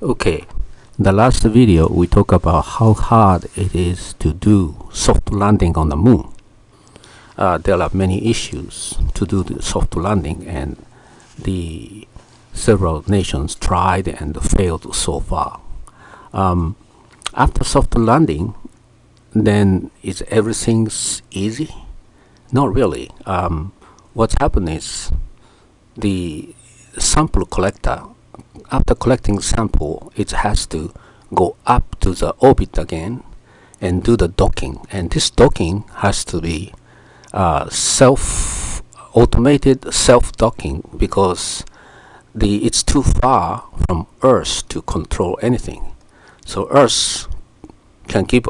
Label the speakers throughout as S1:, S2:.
S1: Okay, in the last video we talked about how hard it is to do soft landing on the moon. There are many issues to do the soft landing, and the several nations tried and failed so far. After soft landing, then is everything's easy? Not really. What's happened is the sample collector, after collecting sample, it has to go up to the orbit again and do the docking, and this docking has to be automated self-docking, because it's too far from Earth to control anything. So Earth can give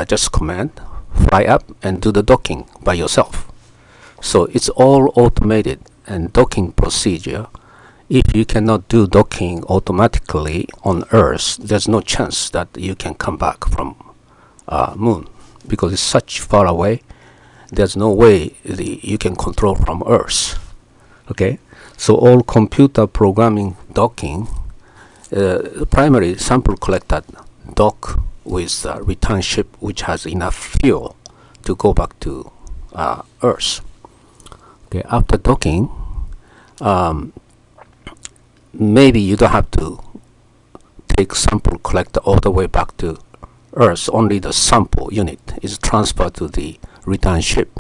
S1: just command, fly up and do the docking by yourself. So it's all automated and docking procedure. If you cannot do docking automatically on Earth, there's no chance that you can come back from moon, because it's such far away. There's no way you can control from Earth. Okay, so all computer programming docking, primary sample collector dock with a return ship which has enough fuel to go back to Earth. Okay, after docking, maybe you don't have to take sample collector all the way back to Earth. Only the sample unit is transferred to the return ship,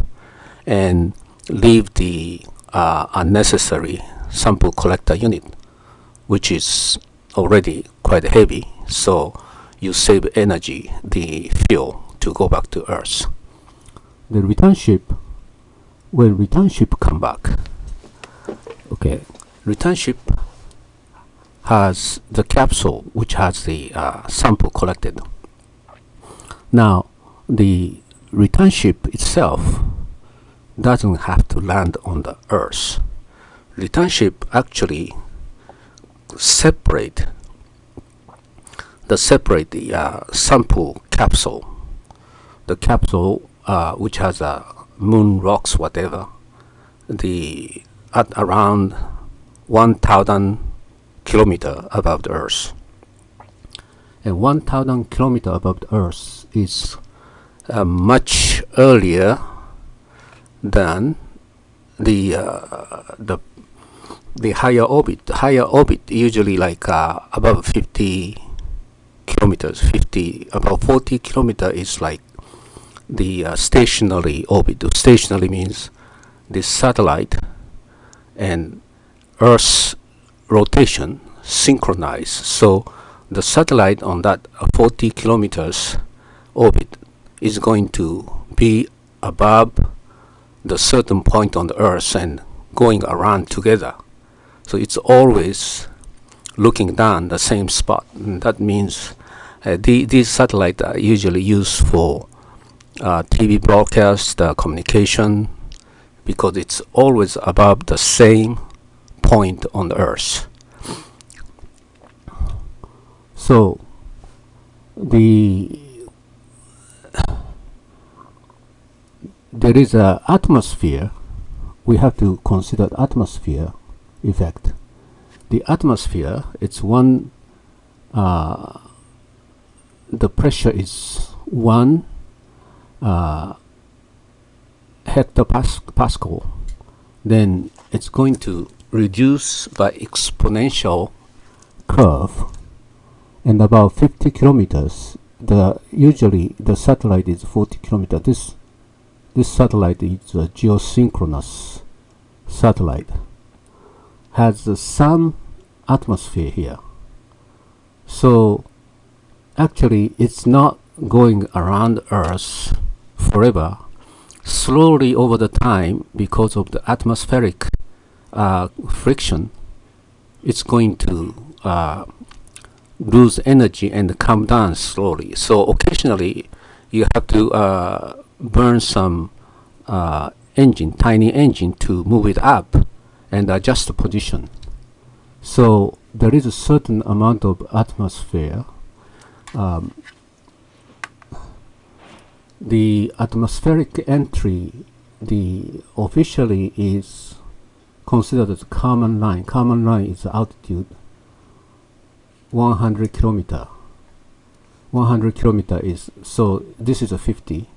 S1: and leave the unnecessary sample collector unit, which is already quite heavy, so you save energy, the fuel, to go back to Earth. The return ship, when return ship come back, okay, return ship has the capsule which has the sample collected. Now the return ship itself doesn't have to land on the Earth. Return ship actually separate the sample capsule, the capsule which has moon rocks, whatever, at around 1,000 kilometer above the Earth. And 1,000 kilometer above the Earth is much earlier than the higher orbit. Higher orbit usually like above 50 kilometers. About 40 kilometer is like the stationary orbit. Stationary means the satellite and Earth's rotation synchronize. So the satellite on that 40 kilometers orbit is going to be above the certain point on the Earth and going around together. So it's always looking down the same spot. And that means these satellites are usually used for TV broadcast communication, because it's always above the same point on the Earth. So there is an atmosphere. We have to consider the atmosphere effect. The atmosphere, it's one, the pressure is 1 hectopascal. Then it's going to reduce by exponential curve, and about 50 kilometers. Usually the satellite is 40 kilometers. This satellite is a geosynchronous satellite, has some atmosphere here. So actually it's not going around Earth forever. Slowly over the time, because of the atmospheric friction, it's going to lose energy and come down slowly. So occasionally you have to burn some tiny engine to move it up and adjust the position. So there is a certain amount of atmosphere. The atmospheric entry, officially is considered as common line. Common line is altitude 100 kilometer. 100 kilometer is, so this is a 50.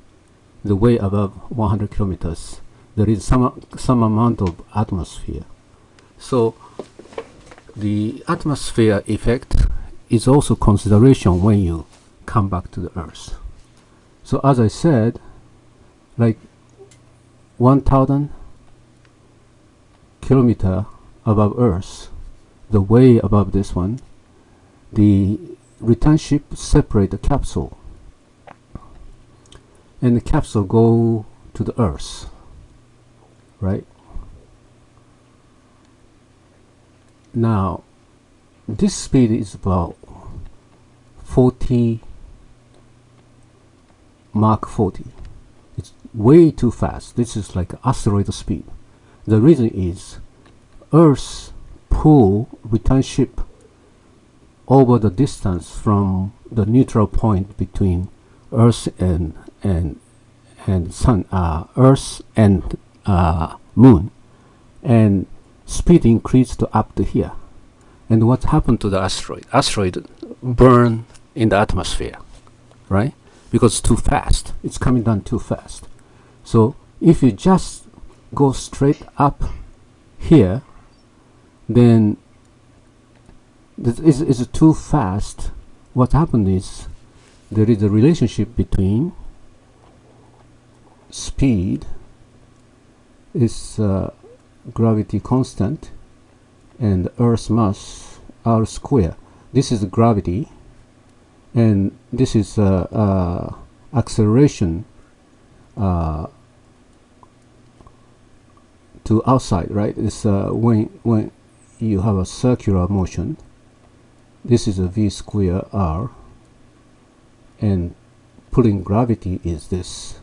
S1: The way above 100 kilometers, there is some amount of atmosphere. So the atmosphere effect is also consideration when you come back to the Earth. So as I said, like 1,000 kilometer above Earth, the way above this one, the return ship separate the capsule, and the capsule go to the Earth, right? Now this speed is about 40 Mach 40. It's way too fast. This is like asteroid speed. The reason is Earth pull return ship over the distance from the neutral point between Earth and Sun, Earth and Moon, and speed increased to up to here. And what happened to the asteroid? Asteroid burn in the atmosphere, right? Because it's too fast. It's coming down too fast. So if you just go straight up here, then it's too fast. What happened is there is a relationship between speed is gravity constant and Earth's mass r square. This is gravity, and this is acceleration to outside, right? It's when you have a circular motion. This is a v square r, and pulling gravity is this.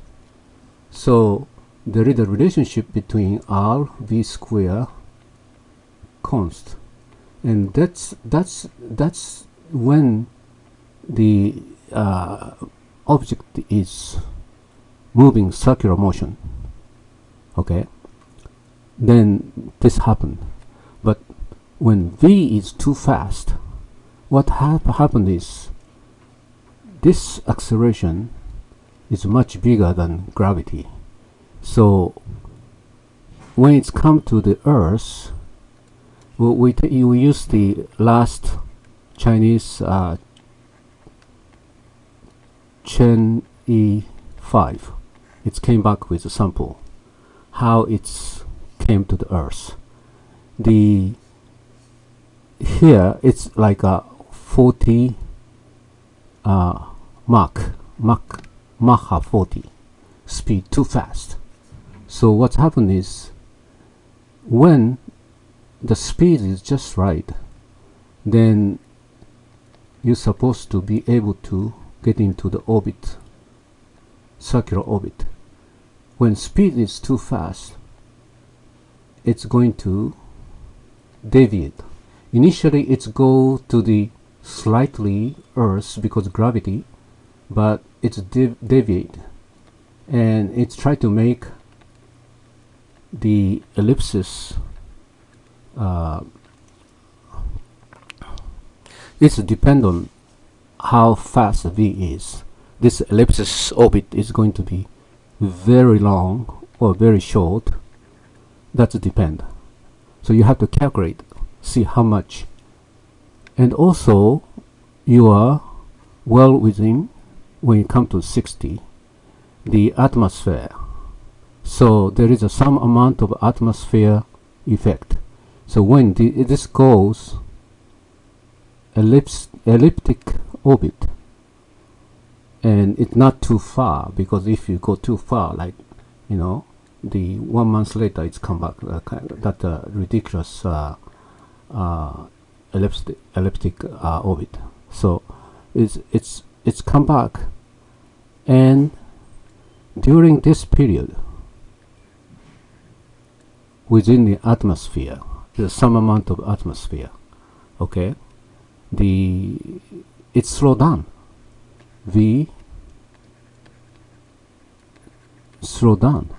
S1: So there is a relationship between r v square const, and that's when the object is moving circular motion. Okay, then this happened. But when v is too fast, what happened is this acceleration is much bigger than gravity. So when it's come to the Earth, we use the last Chinese Chen E5. It came back with a sample, how it's came to the Earth. Here it's like a 40 Mach 40 speed, too fast. So what's happened is when the speed is just right, then you're supposed to be able to get into the orbit, circular orbit. When speed is too fast, it's going to deviate. Initially it's go to the slightly Earth because gravity, but it's deviate, and it's try to make the ellipsis. It's depend on how fast v is. This ellipsis orbit is going to be very long or very short. That's depend. So you have to calculate, see how much, and also you are well within, when you come to 60, the atmosphere. So there is some amount of atmosphere effect. So when this goes elliptic orbit, and it's not too far, because if you go too far, like, you know, the 1 month later it's come back, that ridiculous elliptic orbit. So it's come back, and during this period, within the atmosphere, there's some amount of atmosphere. Okay, it's slowed down. V slow down,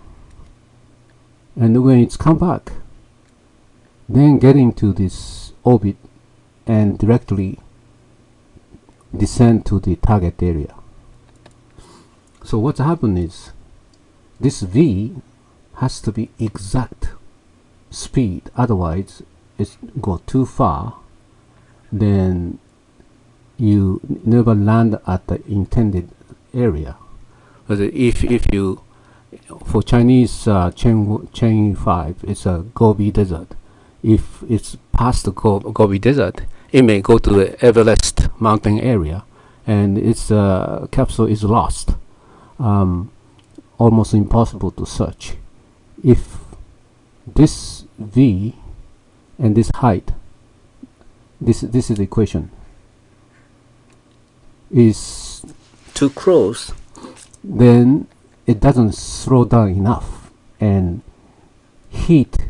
S1: and when it's come back, then getting to this orbit and directly descend to the target area. So what's happened is this V has to be exact speed, otherwise it's go too far, then you never land at the intended area. But if you, for Chinese Chang'e 5, it's a Gobi Desert. If it's past the Gobi Desert, it may go to the Everest mountain area, and its capsule is lost. Almost impossible to search. If this V and this height, this is the equation, is too close, then it doesn't slow down enough, and heat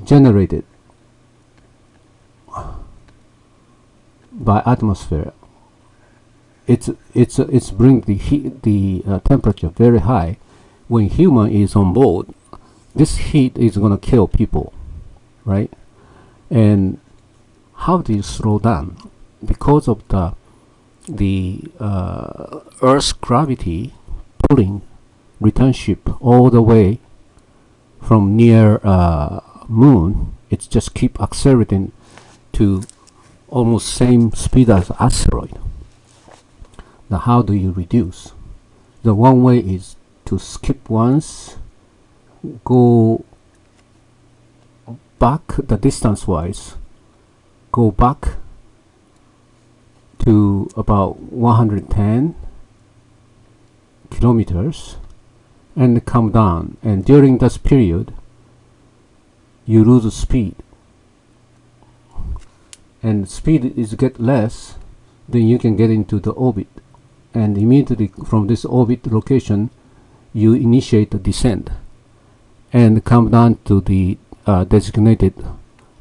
S1: generated by atmosphere, it's bring the heat, the temperature very high. When human is on board, this heat is gonna kill people, right? And how do you slow down? Because of the Earth's gravity pulling return ship all the way from near moon, it's just keep accelerating to almost same speed as asteroid. Now how do you reduce? The one way is to skip once, go back the distance wise, go back to about 110 kilometers and come down, and during this period you lose speed, and speed is get less, then you can get into the orbit, and immediately from this orbit location you initiate the descent and come down to the designated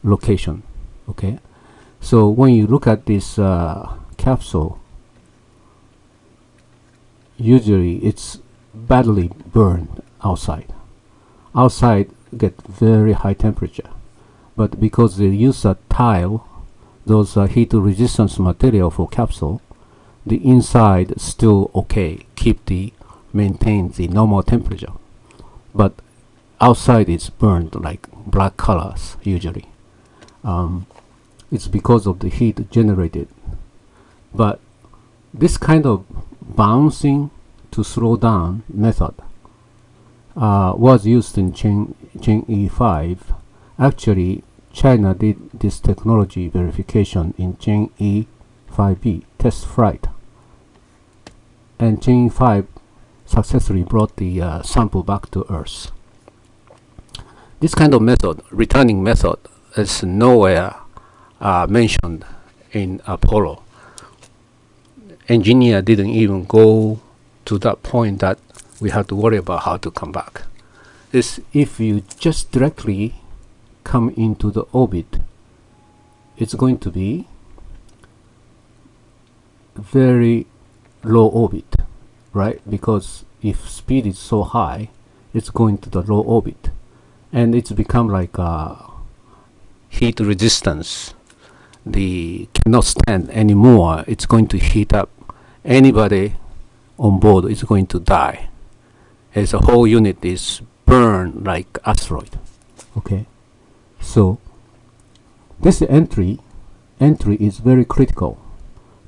S1: location. Okay, so when you look at this capsule, usually it's badly burned outside. Outside get very high temperature, but because they use a tile, those heat resistance material for capsule, the inside still okay, maintain the normal temperature, but outside it's burned like black colors usually. It's because of the heat generated. But this kind of bouncing to slow down method was used in Chang'e 5. Actually, China did this technology verification in Chang'e 5B test flight, and Chang'e 5 successfully brought the sample back to Earth. This kind of method, returning method, is nowhere mentioned in Apollo. Engineer didn't even go to that point that we have to worry about how to come back. If you just directly come into the orbit, it's going to be very low orbit, right? Because if speed is so high, it's going to the low orbit, and it's become like heat resistance. The cannot stand anymore. It's going to heat up. Anybody on board is going to die, as a whole unit is burned like asteroid. Okay, so this entry is very critical.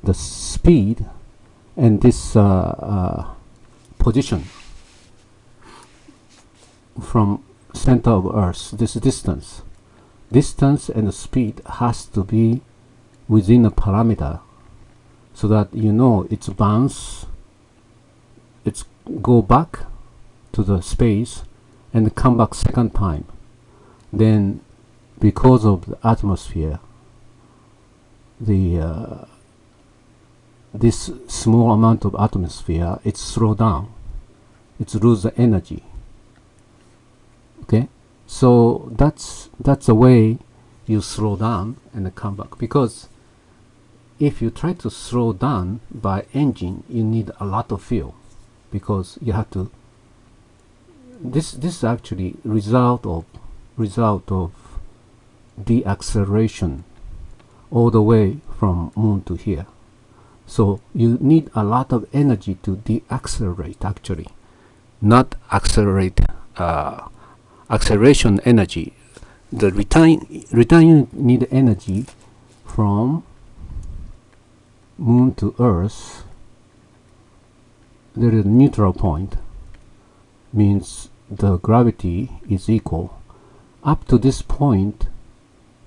S1: The speed and this position from center of Earth, this distance and the speed has to be within a parameter, so that you know it's bounce, it's go back to the space and come back second time. Then because of the atmosphere, the this small amount of atmosphere, it's slow down, it's lose the energy. Okay, so that's a way you slow down and come back, because if you try to slow down by engine, you need a lot of fuel, because you have to, this is actually result of deceleration all the way from moon to here. So you need a lot of energy to deaccelerate, actually, not accelerate. Acceleration energy. The return you need energy from moon to Earth. There is a neutral point, means the gravity is equal. Up to this point,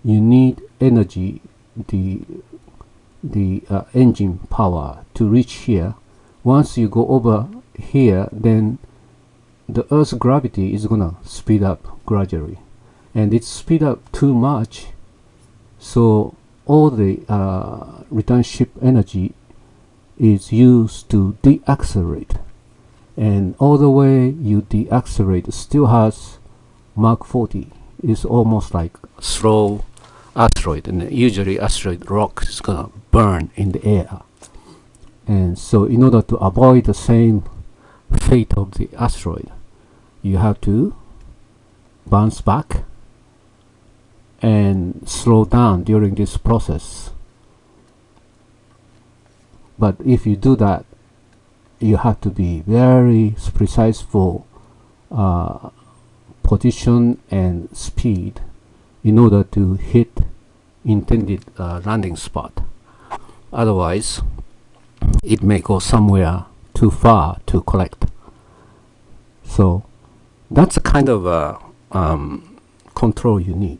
S1: you need energy, the engine power to reach here. Once you go over here, then the Earth's gravity is gonna speed up gradually, and it's speed up too much, so all the return ship energy is used to deaccelerate, and all the way you deaccelerate still has Mach 40. It's almost like slow asteroid, and usually asteroid rock is gonna burn in the air. And so in order to avoid the same fate of the asteroid, you have to bounce back and slow down during this process. But if you do that, you have to be very precise for position and speed in order to hit intended landing spot. Otherwise, it may go somewhere too far to collect. So that's a kind of control you need.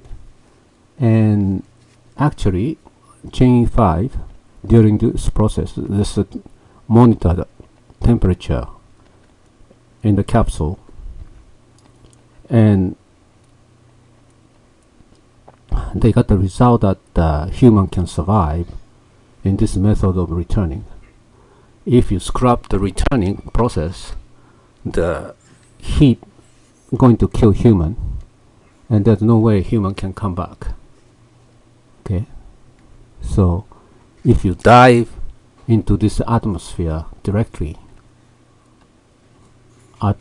S1: And actually, Chang'e 5, during this process, this monitor the temperature in the capsule, and they got the result that human can survive in this method of returning. If you scrap the returning process, the heat going to kill human, and there's no way human can come back. Okay, so if you dive into this atmosphere directly at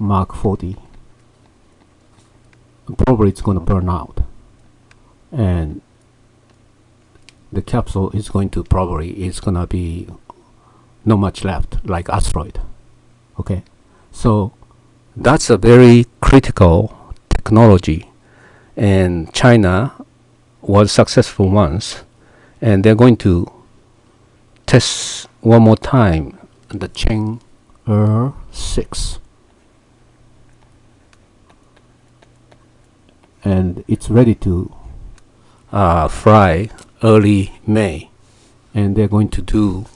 S1: Mach 40, probably it's going to burn out, and the capsule is going to be not much left, like asteroid. Okay, so that's a very critical technology, and China was successful once, and they're going to test one more time the Chang'e 6, and it's ready to fly early May, and they're going to do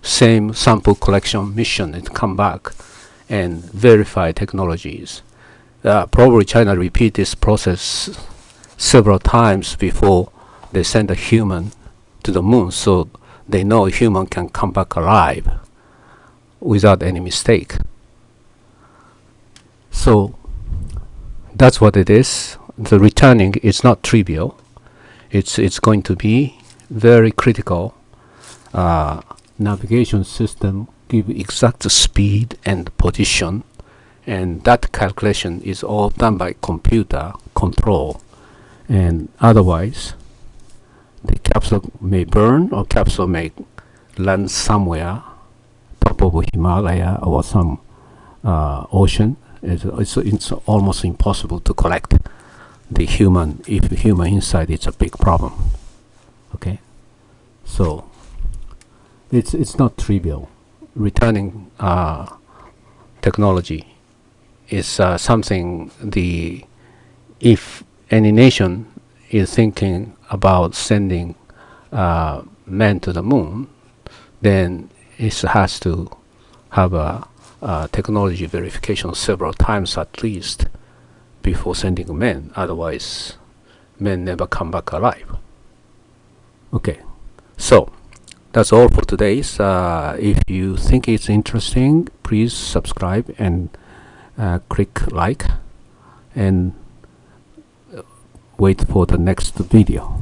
S1: same sample collection mission and come back and verify technologies. Probably China repeat this process several times before they send a human to the moon, so they know a human can come back alive without any mistake. So that's what it is. The returning is not trivial. It's going to be very critical. Navigation system give exact speed and position, and that calculation is all done by computer control. And otherwise, the capsule may burn, or capsule may land somewhere top of Himalaya or some ocean. It's almost impossible to collect the human. If the human inside, it's a big problem. Okay, so it's not trivial. Returning technology is something if any nation is thinking about sending men to the moon, then it has to have a technology verification several times at least before sending men. Otherwise, men never come back alive. Okay, so that's all for today's. If you think it's interesting, please subscribe and click like, and wait for the next video.